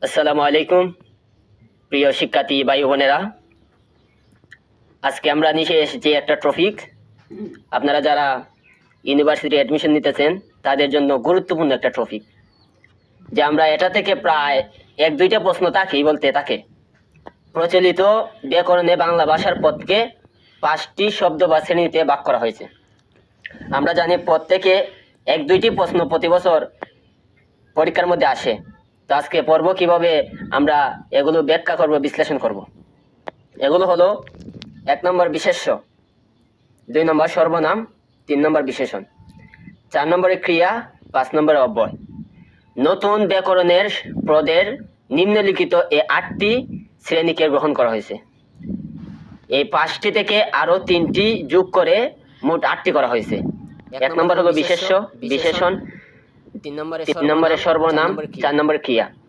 আসসালামু আলাইকুম প্রিয় শিক্ষার্থী ভাই বোনেরা, আজকে আমরা নিয়ে এসেছি একটা টপিক। আপনারা যারা ইউনিভার্সিটি অ্যাডমিশন নিতেছেন তাদের জন্য গুরুত্বপূর্ণ একটা টপিক, যে আমরা এটা থেকে প্রায় এক দুইটা প্রশ্ন থাকে। প্রচলিত ব্যাকরণে বাংলা ভাষার পদকে 5টি শব্দ বা শ্রেণীতে ভাগ করা হয়েছে। আমরা জানি পদ থেকে এক দুইটি প্রশ্ন প্রতি বছর পরীক্ষার মধ্যে আসে। তো আজকে পড়ব কিভাবে আমরা এগুলো ব্যাখ্যা করব, বিশ্লেষণ করব। এগুলো হলো 1 নম্বর বিশেষ্য, 2 নম্বর সর্বনাম, 3 নম্বর বিশেষণ, 4 নম্বরে ক্রিয়া, 5 নম্বরে অব্যয়। নতুন ব্যাকরণের পদের নিম্নলিখিত এই 8টি শ্রেণীকে গ্রহণ করা হয়েছে। এই 5টি থেকে আরও 3টি যোগ করে মোট 8টি করা হয়েছে। 1 নম্বর হলো বিশেষ্য, বিশেষণ, 3 নম্বরে সর্বনাম, 4 নম্বরে ক্রিয়া।